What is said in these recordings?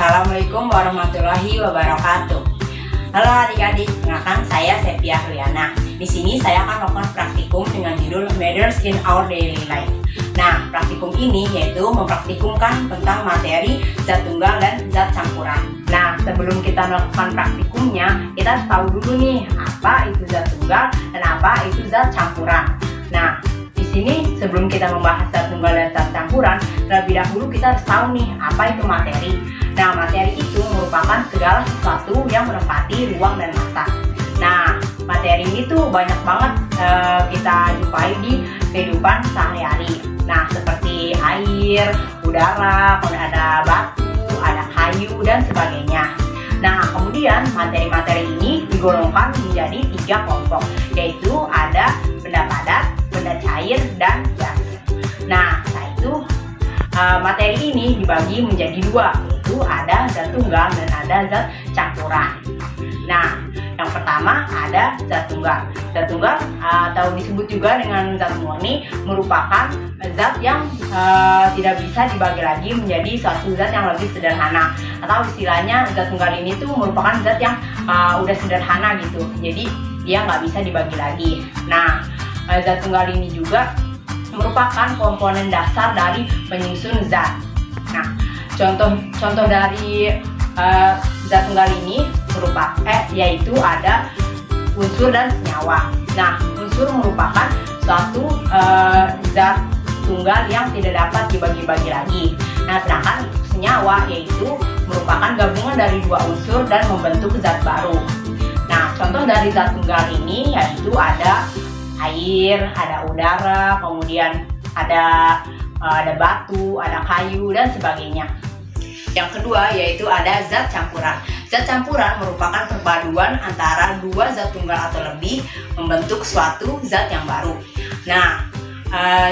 Assalamualaikum warahmatullahi wabarakatuh. Halo adik-adik, kenalkan saya Sepia Huliana. Di sini saya akan melakukan praktikum dengan judul Matters in Our Daily Life. Nah, praktikum ini yaitu mempraktikumkan tentang materi zat tunggal dan zat campuran. Nah, sebelum kita melakukan praktikumnya, kita harus tahu dulu nih apa itu zat tunggal dan apa itu zat campuran. Nah, di sini sebelum kita membahas zat tunggal dan zat campuran, terlebih dahulu kita harus tahu nih apa itu materi. Nah, materi itu merupakan segala sesuatu yang menempati ruang dan masa. Nah, materi ini tuh banyak banget kita jumpai di kehidupan sehari-hari. Nah, seperti air, udara, kemudian ada batu, ada kayu, dan sebagainya. Nah, kemudian materi-materi ini digolongkan menjadi 3 kelompok, yaitu ada benda padat, benda cair, dan gas. Nah, materi ini dibagi menjadi 2, yaitu ada zat tunggal dan ada zat campuran. Nah, yang pertama ada zat tunggal. Zat tunggal atau disebut juga dengan zat murni merupakan zat yang tidak bisa dibagi lagi menjadi suatu zat yang lebih sederhana, atau istilahnya zat tunggal ini tuh merupakan zat yang udah sederhana gitu, jadi dia nggak bisa dibagi lagi. Nah, zat tunggal ini juga merupakan komponen dasar dari penyusun zat. Nah, contoh dari zat tunggal ini yaitu ada unsur dan senyawa. Nah, unsur merupakan suatu zat tunggal yang tidak dapat dibagi-bagi lagi. Nah, sedangkan senyawa yaitu merupakan gabungan dari 2 unsur dan membentuk zat baru. Nah, contoh dari zat tunggal ini yaitu ada air, ada udara, kemudian ada batu, ada kayu, dan sebagainya. Yang kedua yaitu ada zat campuran. Zat campuran merupakan perpaduan antara 2 zat tunggal atau lebih membentuk suatu zat yang baru. Nah,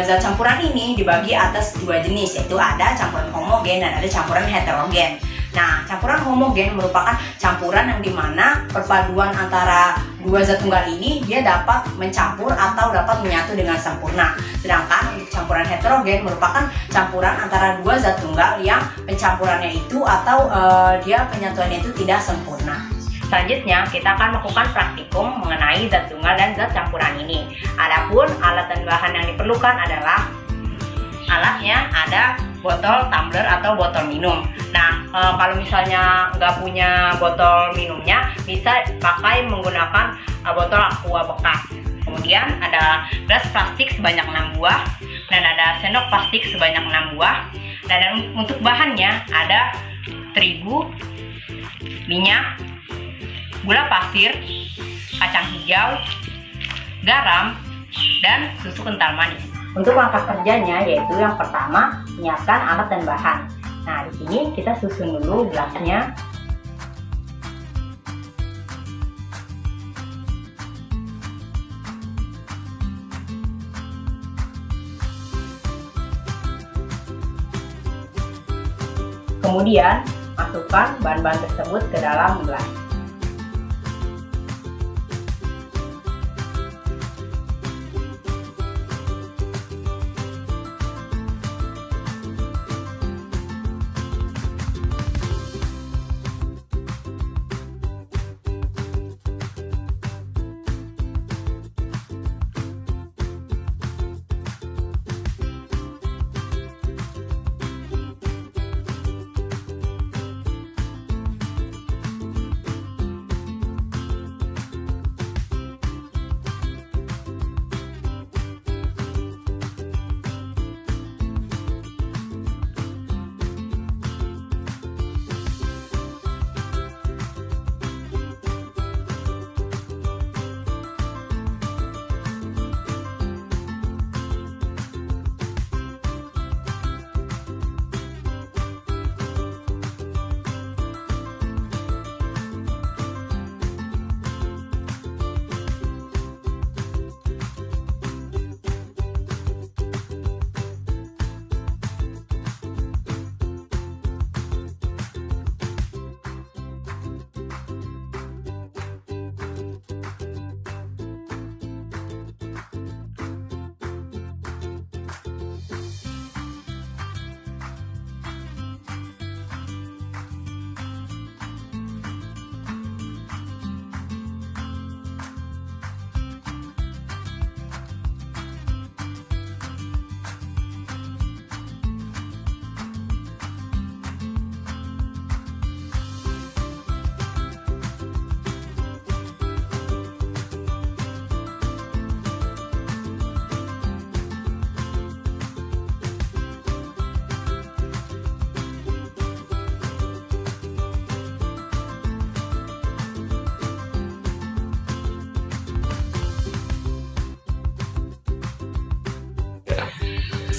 zat campuran ini dibagi atas 2 jenis, yaitu ada campuran homogen dan ada campuran heterogen. Nah, campuran homogen merupakan campuran yang dimana perpaduan antara 2 zat tunggal ini dia dapat mencampur atau dapat menyatu dengan sempurna. Sedangkan untuk campuran heterogen merupakan campuran antara 2 zat tunggal yang pencampurannya itu atau dia penyatuannya itu tidak sempurna. Selanjutnya kita akan melakukan praktikum mengenai zat tunggal dan zat campuran ini. Adapun alat dan bahan yang diperlukan adalah alatnya ada botol tumbler atau botol minum. Nah, kalau misalnya nggak punya botol minumnya, bisa pakai menggunakan botol aqua bekas. Kemudian ada gelas plastik sebanyak 6 buah dan ada sendok plastik sebanyak 6 buah. Dan untuk bahannya ada terigu, minyak, gula pasir, kacang hijau, garam, dan susu kental manis. Untuk langkah kerjanya yaitu yang pertama, menyiapkan alat dan bahan. Nah, di sini kita susun dulu gelasnya. Kemudian, masukkan bahan-bahan tersebut ke dalam gelas.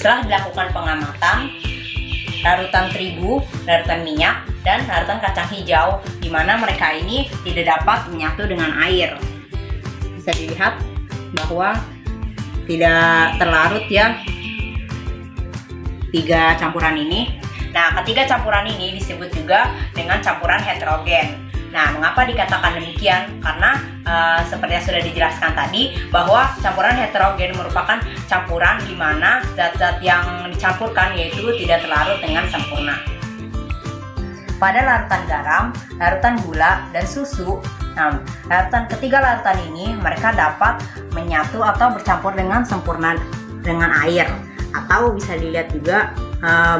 Setelah dilakukan pengamatan, larutan terigu, larutan minyak, dan larutan kacang hijau, di mana mereka ini tidak dapat menyatu dengan air. Bisa dilihat bahwa tidak terlarut ya tiga campuran ini. Nah, ketiga campuran ini disebut juga dengan campuran heterogen. Nah, mengapa dikatakan demikian? Karena seperti yang sudah dijelaskan tadi, bahwa campuran heterogen merupakan campuran di mana zat-zat yang dicampurkan yaitu tidak terlarut dengan sempurna. Pada larutan garam, larutan gula, dan susu, nah, ketiga larutan ini mereka dapat menyatu atau bercampur dengan sempurna dengan air. Atau bisa dilihat juga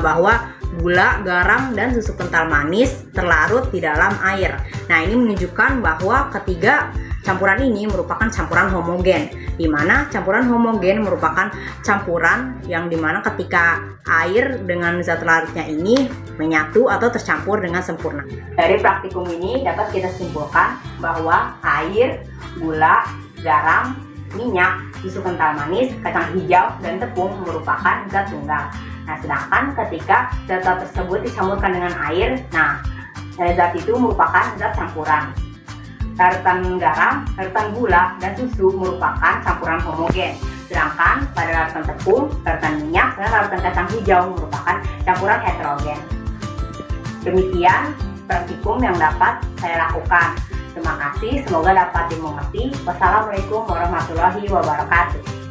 bahwa gula, garam, dan susu kental manis terlarut di dalam air. Nah, ini menunjukkan bahwa ketiga campuran ini merupakan campuran homogen, di mana campuran homogen merupakan campuran yang dimana ketika air dengan zat larutnya ini menyatu atau tercampur dengan sempurna. Dari praktikum ini dapat kita simpulkan bahwa air, gula, garam, minyak, susu kental manis, kacang hijau, dan tepung merupakan zat tunggal. Nah, sedangkan ketika zat-zat tersebut dicampurkan dengan air, nah zat itu merupakan zat campuran. Larutan garam, larutan gula, dan susu merupakan campuran homogen. Sedangkan pada larutan tepung, larutan minyak, dan larutan kacang hijau merupakan campuran heterogen. Demikian praktikum yang dapat saya lakukan. Terima kasih, semoga dapat dimengerti. Wassalamualaikum warahmatullahi wabarakatuh.